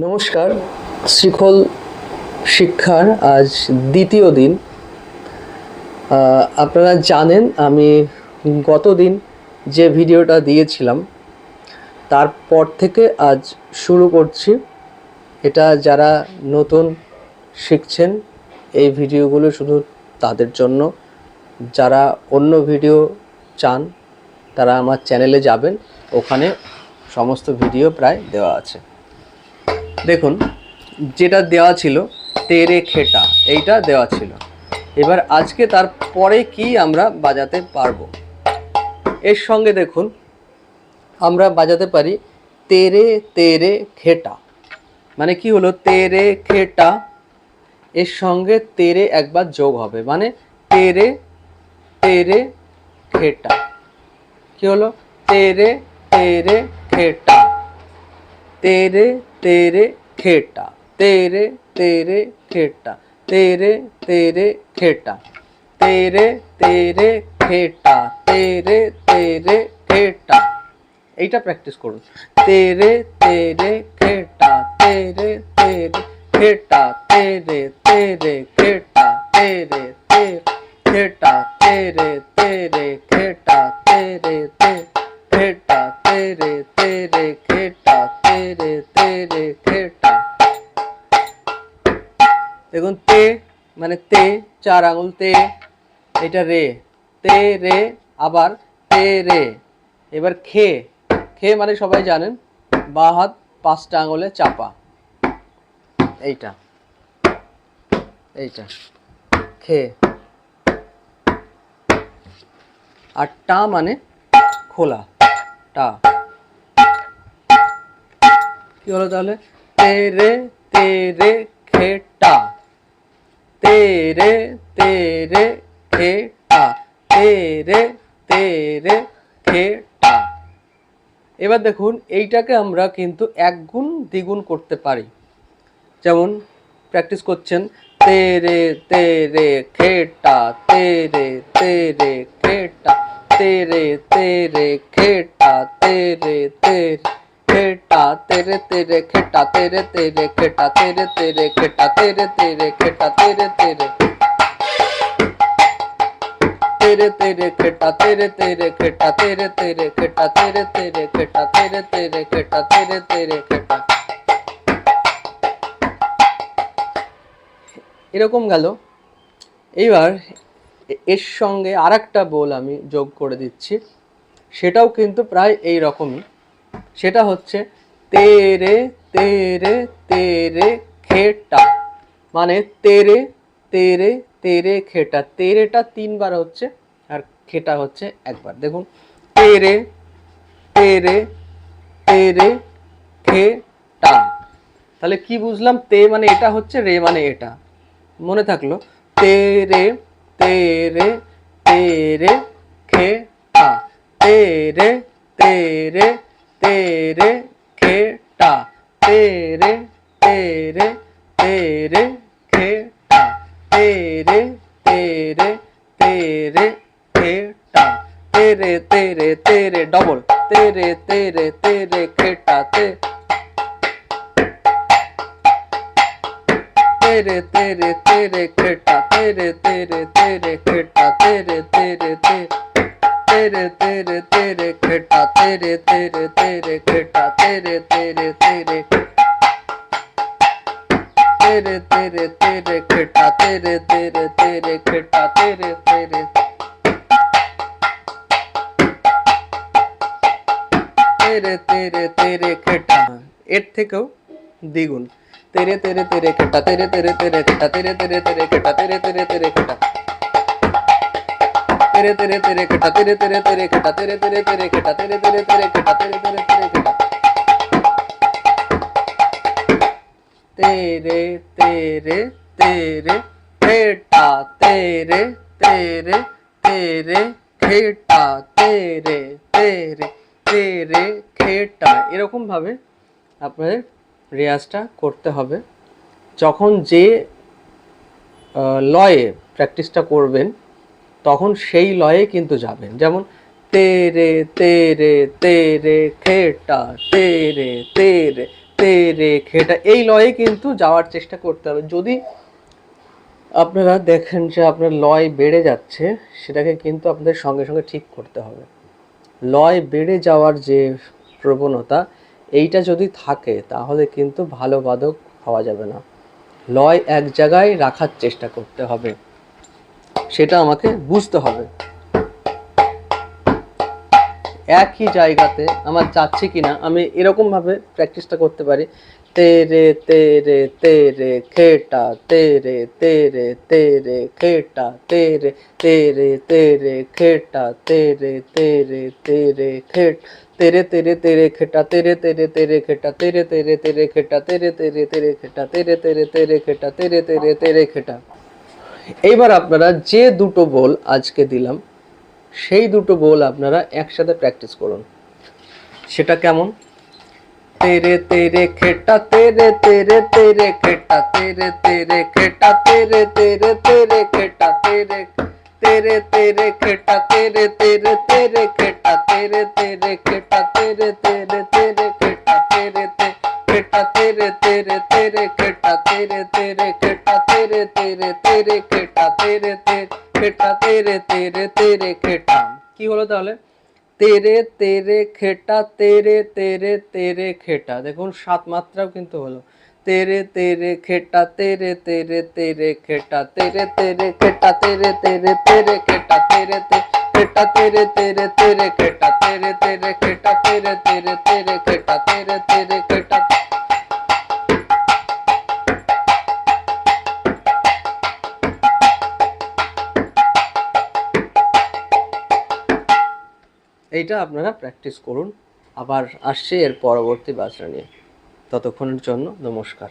নমস্কার। শিখল শিক্ষার আজ দ্বিতীয় দিন। আপনারা জানেন আমি গতদিন যে ভিডিওটা দিয়েছিলাম তারপর থেকে আজ শুরু করছি। এটা যারা নতুন শিখছেন এই ভিডিওগুলো শুধু তাদের জন্য। যারা অন্য ভিডিও চান তারা আমার চ্যানেলে যাবেন, ওখানে সমস্ত ভিডিও প্রায় দেওয়া আছে। দেখুন, যেটা দেওয়া ছিল তেরে খেটা, এইটা দেওয়া ছিল। এবার আজকে তার পরে কি আমরা বাজাতে পারবো, এর সঙ্গে দেখুন আমরা বাজাতে পারি তেরে তেরে খেটা। মানে কি হলো, তেরে খেটা এর সঙ্গে তেরে একবার যোগ হবে, মানে তেরে তেরে খেটা। কি হলো, তেরে তেরে খেটা, तेरे तेरे खेटा, तेरे तेरे खेटा, तेरे तेरे खेटा, तेरे तेरे खेटा, तेरे तेरे खेटा। এইটা প্র্যাকটিস করুন। तेरे तेरे खेटा, तेरे तेरे खेटा, तेरे तेरे खेटा, तेरे तेरे खेटा, तेरे तेरे खेटा, तेरे तेरे खेटा, तेरे तेरे खेटा, तेरे तेरे खेटा। দেখুন, তে মানে তে, চার আঙুল তে, এটা রে, তে রে, আবার তে রে। এবার খে, খে মানে সবাই জানেন বা হাত পাঁচটা আঙুলে চাপা, এইটা এইটা খে। আর টা মানে খোলা, টা। কি হলো তাহলে, তেরে তেরে খেটা, তেরে তেরে খেটা, তেরে তেরে খেটা। এবার দেখুন, এইটাকে আমরা কিন্তু এক গুণ দ্বিগুণ করতে পারি। যেমন প্র্যাকটিস করছেন, তেরে তেরে খেটা, তেরে তেরে খেটা, তেরে তেরে খেটা, তেরে তেরে खेटा, तेरे तेरे खेटा, तेरे तेरे खेटा, तेरे तेरे खेटा, तेरे तेरे खेटा, तेरे तेरे तेरे तेरे खेटा, तेरे तेरे खेटा, तेरे तेरे खेटा, तेरे तेरे खेटा, तेरे तेरे खेटा, तेरे तेरे खेटा। এরকম গেল। এইবার এর সঙ্গে আরেকটা বোল আমি যোগ করে দিচ্ছি, সেটাও কিন্তু প্রায় এই রকমই। সেটা হচ্ছে তেরে তেরে তেরে খেটা, মানে তেরে তেরে তেরে খেটা। তেরেটা তিনবার হচ্ছে আর খেটা হচ্ছে একবার। দেখুন, তেরে তেরে তেরে খেটা। তাহলে কি বুঝলাম, তে মানে এটা হচ্ছে, রে মানে এটা, মনে থাকলো। তেরে তেরে তেরে খেটা, তেরে তেরে तेरे खेटा, तेरे तेरे तेरे खेटा, तेरे तेरे तेरे खेटा, तेरे तेरे तेरे डबल, तेरे तेरे तेरे खेटा, तेरे तेरे तेरे खेटा, तेरे तेरे तेरे खेटा, तेरे तेरे तेरे तेरे तेरे तेरे खेटा, तेरे तेरे तेरे खेटा, तेरे तेरे तेरे तेरे तेरे तेरे खेटा, तेरे तेरे तेरे खेटा, तेरे तेरे तेरे तेरे तेरे खेटा। এর থেকেও দ্বিগুণ, तेरे तेरे तेरे खेटा, तेरे तेरे तेरे खेटा, तेरे तेरे तेरे खेटा, तेरे तेरे तेरे खेटा, तेरे तेरे तेरे खेटा, तेरे तेरे तेरे खेटा, तेरे तेरे तेरे खेटा, तेरे तेरे तेरे खेटा, तेरे तेरे तेरे खेटा, तेरे तेरे तेरे खेटा, तेरे तेरे तेरे खेटा, तेरे तेरे तेरे खेटा। এরকম ভাবে আপনাদের রেয়াজটা করতে হবে। যখন যে লয়ে প্র্যাকটিসটা করবেন তখন সেই লয়ে কিন্তু যাবেন। যেমন তেরে তেরে তেরে খেটা, তেরে তেরে তে রে খেটা, এই লয়ে কিন্তু যাওয়ার চেষ্টা করতে হবে। যদি আপনারা দেখেন যে আপনার লয় বেড়ে যাচ্ছে, সেটাকে কিন্তু আপনাদের সঙ্গে সঙ্গে ঠিক করতে হবে। লয় বেড়ে যাওয়ার যে প্রবণতা, এইটা যদি থাকে তাহলে কিন্তু ভালো বাদক হওয়া যাবে না। লয় এক জায়গায় রাখার চেষ্টা করতে হবে, সেটা আমাকে বুঝতে হবে। একই জায়গাতে আমার যাচ্ছে কিনা, আমি এরকমভাবে প্র্যাকটিসটা করতে পারি। তেরে তেরে তেরে খেটা, তেরে তেরে তেরে খেটা, তেরে তেরে তেরে খেটা, তেরে তেরে তেরে খেট, তেরে তেরে তেরে খেটা, তেরে তেরে তেরে খেটা, তেরে তেরে তেরে খেটা, তেরে তেরে তেরে খেটা, তেরে তেরে তেরে খেটা, তেরে তেরে তেরে খেটা। এইবার আপনারা যে দুটো বোল আজকে দিলাম, সেই দুটো বোল আপনারা একসাথে প্র্যাকটিস করুন। সেটা কেমন? তেরে তেরে খেটা, তেরে তেরে তেরে খেটা, তেরে তেরে খেটা, তেরে তেরে তেরে খেটা, তেরে তেরে তেরে খেটা, তেরে তেরে তেরে খেটা, তেরে তেরে খেটা, তেরে তেরে তেরে খেটা, তেরে তে খেটা, তেরে তেরে তেরে খেটা, তেরে তেরে খেটা, তেরে তেরে তেরে খেটা, তেরে তে খেটা, তেরে তেরে তেরে খেটা। কি হলো তাহলে? তেরে তেরে খেটা, তেরে তেরে তেরে খেটা। দেখুন 7 মাত্রাও কিন্তু হলো। তেরে তেরে খেটা, তেরে তেরে তেরে খেটা, তেরে তেরে খেটা, তেরে তেরে তেরে খেটা, তেরে তে খেটা, তেরে তেরে তেরে খেটা, তেরে তেরে খেটা, তেরে তেরে তেরে খেটা, তেরে তেরে খেটা। এইটা আপনারা প্র্যাকটিস করুন। আবার আসছে এর পরবর্তী বাজনা নিয়ে। ততক্ষণের জন্য নমস্কার।